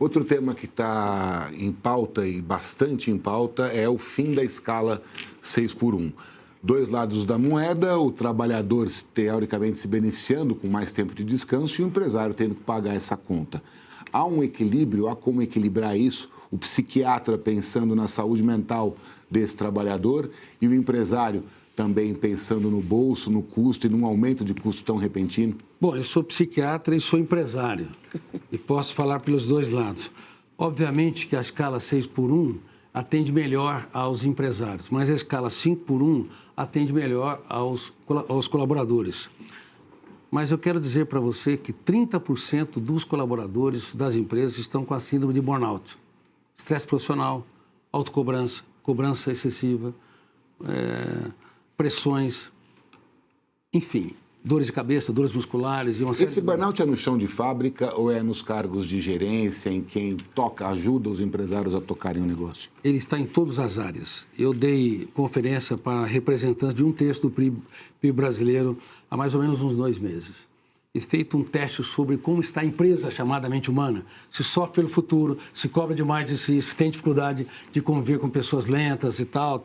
Outro tema que está em pauta e bastante em pauta é o fim da escala 6x1. Dois lados da moeda, o trabalhador teoricamente se beneficiando com mais tempo de descanso e o empresário tendo que pagar essa conta. Há um equilíbrio, há como equilibrar isso? O psiquiatra pensando na saúde mental desse trabalhador e o empresário também pensando no bolso, no custo e num aumento de custo tão repentino? Bom, eu sou psiquiatra e sou empresário e posso falar pelos dois lados. Obviamente que a escala 6x1 atende melhor aos empresários, mas a escala 5x1 atende melhor aos colaboradores. Mas eu quero dizer para você que 30% dos colaboradores das empresas estão com a síndrome de burnout. Estresse profissional, autocobrança, cobrança excessiva, pressões, enfim, dores de cabeça, dores musculares e uma série Esse burnout é no chão de fábrica ou é nos cargos de gerência, em quem ajuda os empresários a tocarem o negócio? Ele está em todas as áreas. Eu dei conferência para representantes de um terço do PIB brasileiro há mais ou menos uns 2 meses. E feito um teste sobre como está a empresa chamada mente humana, se sofre pelo futuro, se cobra demais de si, se tem dificuldade de conviver com pessoas lentas e tal.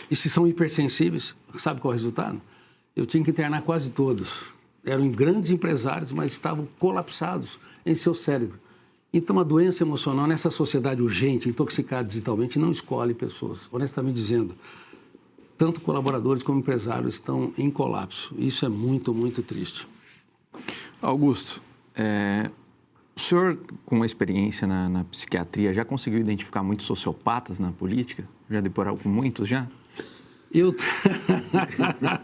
E se são hipersensíveis, sabe qual é o resultado? Eu tinha que internar quase todos. Eram grandes empresários, mas estavam colapsados em seu cérebro. Então, a doença emocional nessa sociedade urgente, intoxicada digitalmente, não escolhe pessoas. Honestamente dizendo, tanto colaboradores como empresários estão em colapso. Isso é muito, muito triste. Augusto, o senhor, com a experiência na psiquiatria, já conseguiu identificar muitos sociopatas na política? Já deparou com muitos, já?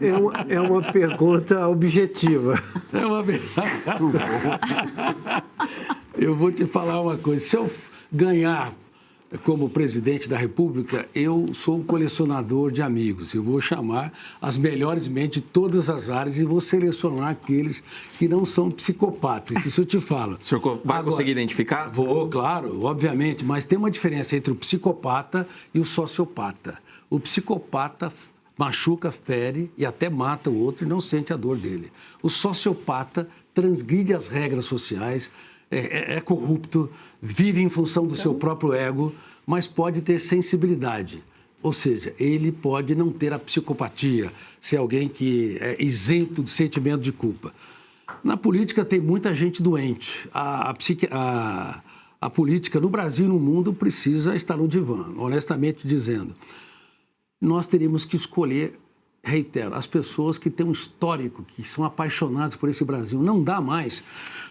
É uma pergunta objetiva. Eu vou te falar uma coisa. Se eu ganhar como presidente da República, eu sou um colecionador de amigos. Eu vou chamar as melhores mentes de todas as áreas e vou selecionar aqueles que não são psicopatas. Isso eu te falo. O senhor vai conseguir identificar? Vou, claro, obviamente. Mas tem uma diferença entre o psicopata e o sociopata. O psicopata machuca, fere e até mata o outro e não sente a dor dele. O sociopata transgride as regras sociais, é corrupto, vive em função do seu próprio ego, mas pode ter sensibilidade. Ou seja, ele pode não ter a psicopatia, ser alguém que é isento de sentimento de culpa. Na política tem muita gente doente. A política no Brasil e no mundo precisa estar no divã, honestamente dizendo. Nós teríamos que escolher, reitero, as pessoas que têm um histórico, que são apaixonados por esse Brasil. Não dá mais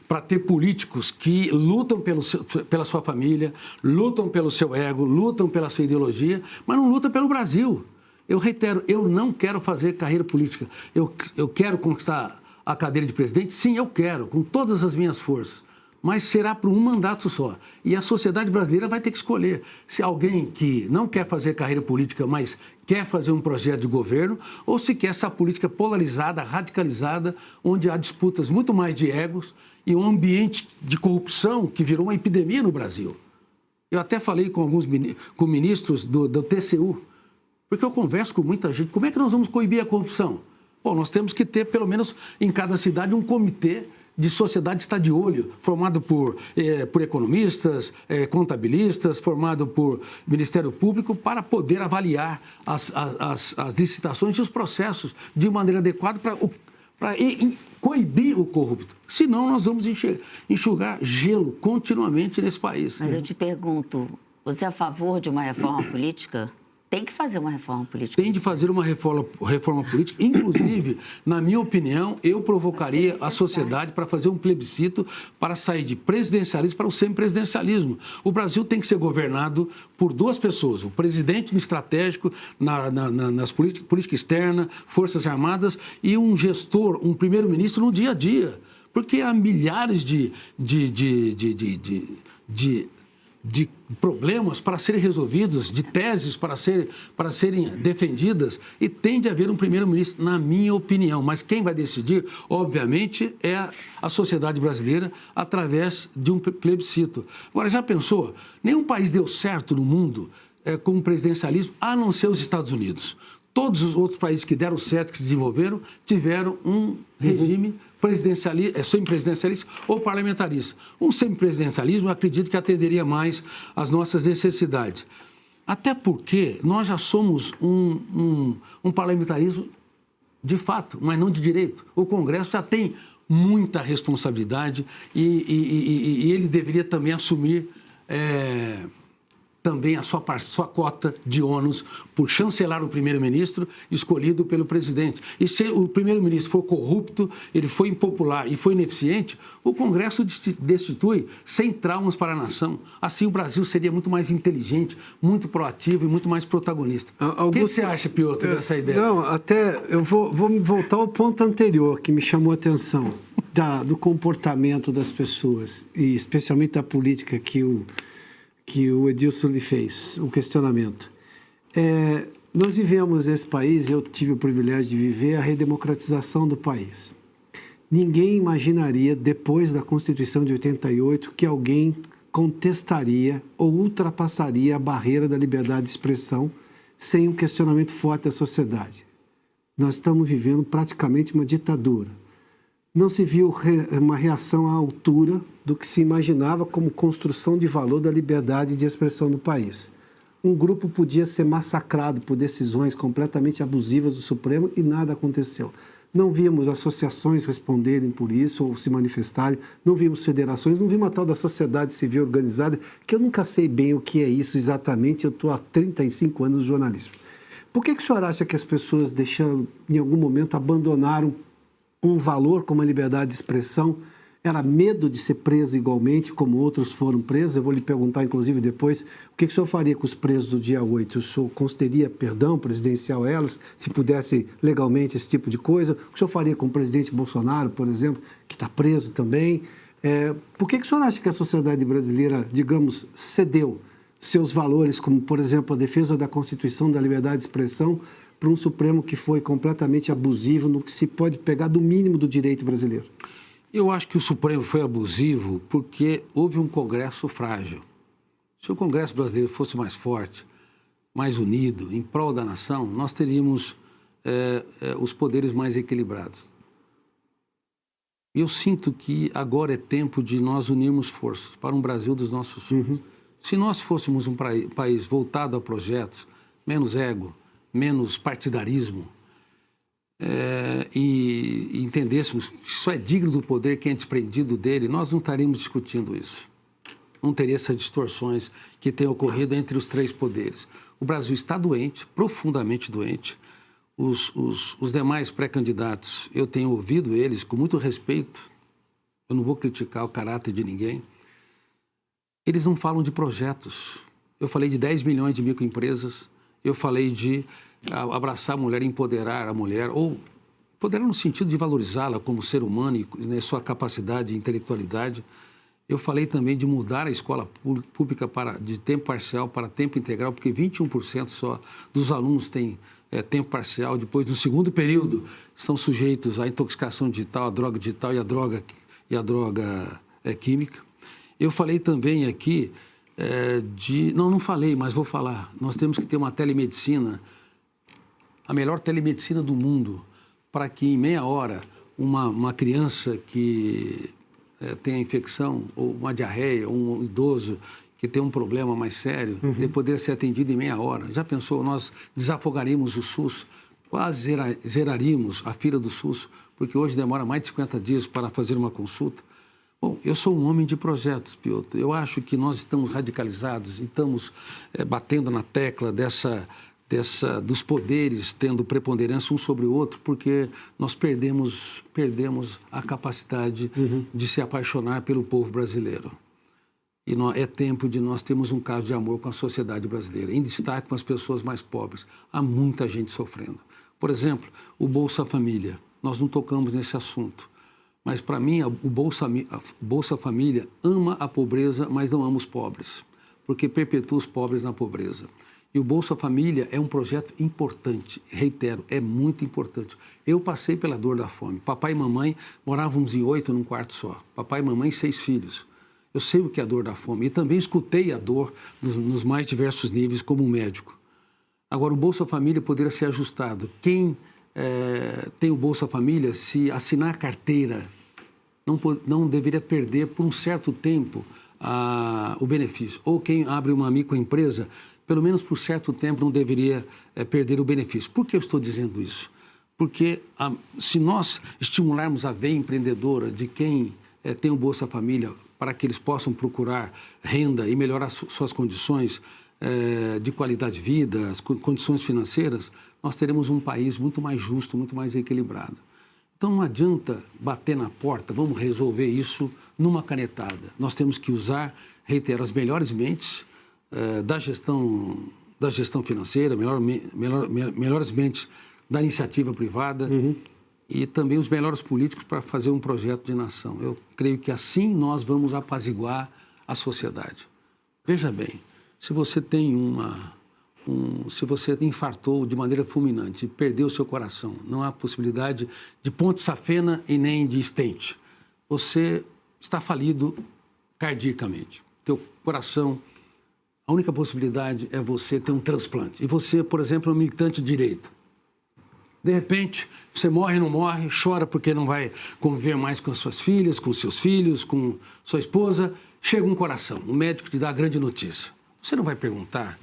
para ter políticos que lutam pela sua família, lutam pelo seu ego, lutam pela sua ideologia, mas não lutam pelo Brasil. Eu reitero, eu não quero fazer carreira política. Eu quero conquistar a cadeira de presidente? Sim, eu quero, com todas as minhas forças. Mas será por um mandato só. E a sociedade brasileira vai ter que escolher se alguém que não quer fazer carreira política, mas quer fazer um projeto de governo, ou se quer essa política polarizada, radicalizada, onde há disputas muito mais de egos e um ambiente de corrupção que virou uma epidemia no Brasil. Eu até falei com alguns ministros do TCU, porque eu converso com muita gente. Como é que nós vamos coibir a corrupção? Bom, nós temos que ter, pelo menos em cada cidade, um comitê de sociedade está de olho, formado por economistas, contabilistas, formado por Ministério Público, para poder avaliar as licitações e os processos de maneira adequada para coibir o corrupto. Senão, nós vamos enxugar gelo continuamente nesse país. Mas eu te pergunto, você é a favor de uma reforma política? Tem que fazer uma reforma política. Tem de fazer uma reforma política. Inclusive, na minha opinião, eu provocaria a sociedade para fazer um plebiscito para sair de presidencialismo para o semipresidencialismo. O Brasil tem que ser governado por 2 pessoas. O presidente no estratégico, nas política externa, Forças Armadas, e um gestor, um primeiro-ministro no dia a dia. Porque há milhares de problemas para serem resolvidos, de teses para serem defendidas, e tem de haver um primeiro-ministro, na minha opinião. Mas quem vai decidir, obviamente, é a sociedade brasileira através de um plebiscito. Agora, já pensou? Nenhum país deu certo no mundo com o presidencialismo, a não ser os Estados Unidos. Todos os outros países que deram certo, que se desenvolveram, tiveram um regime semipresidencialista ou parlamentarista. Um semipresidencialismo, eu acredito que atenderia mais às nossas necessidades. Até porque nós já somos um parlamentarismo de fato, mas não de direito. O Congresso já tem muita responsabilidade e ele deveria também assumir também a sua cota de ônus por chancelar o primeiro-ministro escolhido pelo presidente. E se o primeiro-ministro for corrupto, ele foi impopular e foi ineficiente, o Congresso destitui sem traumas para a nação. Assim o Brasil seria muito mais inteligente, muito proativo e muito mais protagonista. O que você acha, Piotr, dessa ideia? Não, até eu vou me voltar ao ponto anterior que me chamou a atenção, do comportamento das pessoas, e especialmente da política que o Edilson lhe fez, o questionamento. Nós vivemos nesse país, eu tive o privilégio de viver a redemocratização do país. Ninguém imaginaria, depois da Constituição de 88, que alguém contestaria ou ultrapassaria a barreira da liberdade de expressão sem um questionamento forte da sociedade. Nós estamos vivendo praticamente uma ditadura. Não se viu uma reação à altura do que se imaginava como construção de valor da liberdade de expressão no país. Um grupo podia ser massacrado por decisões completamente abusivas do Supremo e nada aconteceu. Não vimos associações responderem por isso ou se manifestarem, não vimos federações, não vimos a tal da sociedade civil organizada, que eu nunca sei bem o que é isso exatamente, eu estou há 35 anos no jornalismo. Por que o senhor acha que as pessoas deixaram, em algum momento, abandonaram um valor como a liberdade de expressão? Era medo de ser preso igualmente, como outros foram presos? Eu vou lhe perguntar, inclusive, depois, o que o senhor faria com os presos do dia 8? O senhor concederia perdão presidencial a elas, se pudesse legalmente esse tipo de coisa? O que o senhor faria com o presidente Bolsonaro, por exemplo, que está preso também? Por que o senhor acha que a sociedade brasileira, digamos, cedeu seus valores, como, por exemplo, a defesa da Constituição, da liberdade de expressão, para um Supremo que foi completamente abusivo no que se pode pegar do mínimo do direito brasileiro? Eu acho que o Supremo foi abusivo porque houve um Congresso frágil. Se o Congresso brasileiro fosse mais forte, mais unido, em prol da nação, nós teríamos os poderes mais equilibrados. Eu sinto que agora é tempo de nós unirmos forças para um Brasil dos nossos sonhos. Se nós fôssemos um país voltado a projetos, menos ego, menos partidarismo, e entendêssemos que só é digno do poder quem é desprendido dele, nós não estaríamos discutindo isso. Não teria essas distorções que têm ocorrido entre os três poderes. O Brasil está doente, profundamente doente. Os demais pré-candidatos, eu tenho ouvido eles com muito respeito, eu não vou criticar o caráter de ninguém, eles não falam de projetos. Eu falei de 10 milhões de microempresas, eu falei de abraçar a mulher, empoderar a mulher, ou empoderar no sentido de valorizá-la como ser humano e sua capacidade e intelectualidade. Eu falei também de mudar a escola pública de tempo parcial para tempo integral, porque 21% só dos alunos têm tempo parcial. Depois, no segundo período, são sujeitos à intoxicação digital, à droga digital e à droga química. Eu falei também aqui não falei, mas vou falar. Nós temos que ter uma telemedicina, a melhor telemedicina do mundo, para que em meia hora uma criança que tem a infecção, ou uma diarreia, ou um idoso que tem um problema mais sério, ele poder ser atendido em meia hora. Já pensou, nós desafogaríamos o SUS, quase zeraríamos a fila do SUS, porque hoje demora mais de 50 dias para fazer uma consulta. Bom, eu sou um homem de projetos, Piotr. Eu acho que nós estamos radicalizados e estamos batendo na tecla dos poderes tendo preponderância um sobre o outro, porque nós perdemos a capacidade de se apaixonar pelo povo brasileiro. E é tempo de nós termos um caso de amor com a sociedade brasileira, em destaque com as pessoas mais pobres. Há muita gente sofrendo. Por exemplo, o Bolsa Família. Nós não tocamos nesse assunto. Mas, para mim, o Bolsa Família ama a pobreza, mas não ama os pobres, porque perpetua os pobres na pobreza. E o Bolsa Família é um projeto importante, reitero, é muito importante. Eu passei pela dor da fome. Papai e mamãe morávamos em 8 num quarto só. Papai e mamãe, 6 filhos. Eu sei o que é a dor da fome e também escutei a dor nos mais diversos níveis como um médico. Agora, o Bolsa Família poderia ser ajustado. Quem tem o Bolsa Família, se assinar a carteira, não deveria perder por um certo tempo o benefício. Ou quem abre uma microempresa, pelo menos por certo tempo, não deveria perder o benefício. Por que eu estou dizendo isso? Porque se nós estimularmos a veia empreendedora de quem tem o Bolsa Família para que eles possam procurar renda e melhorar suas condições de qualidade de vida, as condições financeiras, nós teremos um país muito mais justo, muito mais equilibrado. Então, não adianta bater na porta, vamos resolver isso numa canetada. Nós temos que reitero, as melhores mentes da gestão financeira, melhores mentes da iniciativa privada e também os melhores políticos para fazer um projeto de nação. Eu creio que assim nós vamos apaziguar a sociedade. Veja bem, se você tem se você infartou de maneira fulminante e perdeu o seu coração, não há possibilidade de ponte safena e nem de stent. Você está falido cardiacamente. Teu coração, a única possibilidade é você ter um transplante. E você, por exemplo, é um militante de direita. De repente, você morre ou não morre, chora porque não vai conviver mais com as suas filhas, com seus filhos, com sua esposa. Chega um coração, o médico te dá a grande notícia. Você não vai perguntar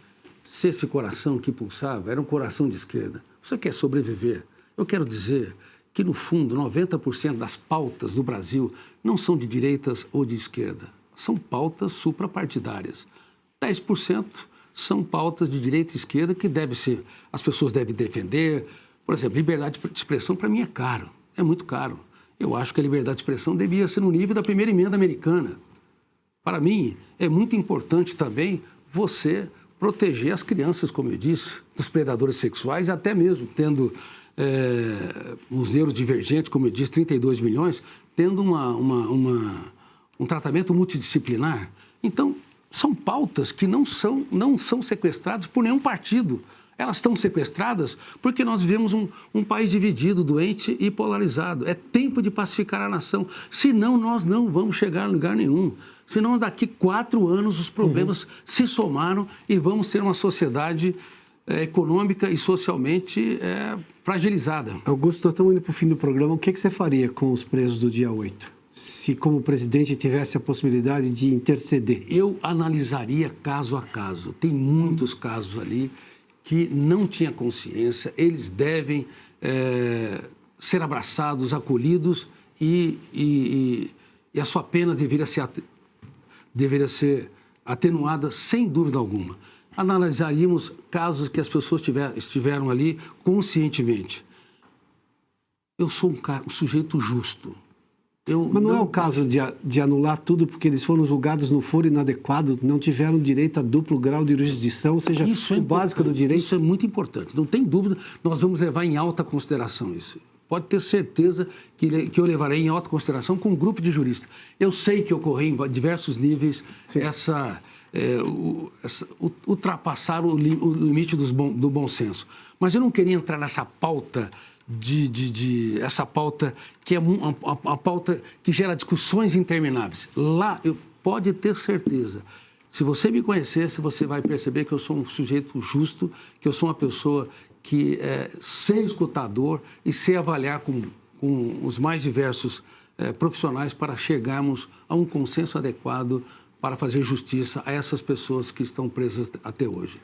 se esse coração que pulsava era um coração de esquerda. Você quer sobreviver. Eu quero dizer que, no fundo, 90% das pautas do Brasil não são de direitas ou de esquerda. São pautas suprapartidárias. 10% são pautas de direita e esquerda que as pessoas devem defender. Por exemplo, liberdade de expressão, para mim, é caro. É muito caro. Eu acho que a liberdade de expressão devia ser no nível da primeira emenda americana. Para mim, é muito importante também você proteger as crianças, como eu disse, dos predadores sexuais, até mesmo tendo os neurodivergentes, como eu disse, 32 milhões, tendo um tratamento multidisciplinar. Então, são pautas que não são sequestradas por nenhum partido. Elas estão sequestradas porque nós vivemos um país dividido, doente e polarizado. É tempo de pacificar a nação. Senão, nós não vamos chegar a lugar nenhum. Senão, daqui 4 anos, os problemas se somaram e vamos ter uma sociedade econômica e socialmente fragilizada. Augusto, estamos indo para o fim do programa. O que você faria com os presos do dia 8? Se, como presidente, tivesse a possibilidade de interceder? Eu analisaria caso a caso. Tem muitos casos ali que não tinha consciência, eles devem ser abraçados, acolhidos e a sua pena deveria ser atenuada sem dúvida alguma. Analisaríamos casos que as pessoas estiveram ali conscientemente. Eu sou um sujeito justo. Mas não é o caso de anular tudo porque eles foram julgados no foro inadequado, não tiveram direito a duplo grau de jurisdição, ou seja, o básico do direito? Isso é muito importante, não tem dúvida, nós vamos levar em alta consideração isso. Pode ter certeza que eu levarei em alta consideração com um grupo de juristas. Eu sei que ocorreu em diversos níveis ultrapassar o limite do bom senso. Mas eu não queria entrar nessa pauta essa pauta que é uma pauta que gera discussões intermináveis. Lá, pode ter certeza, se você me conhecesse, você vai perceber que eu sou um sujeito justo, que eu sou uma pessoa que sei escutador e sei avaliar com os mais diversos profissionais para chegarmos a um consenso adequado para fazer justiça a essas pessoas que estão presas até hoje.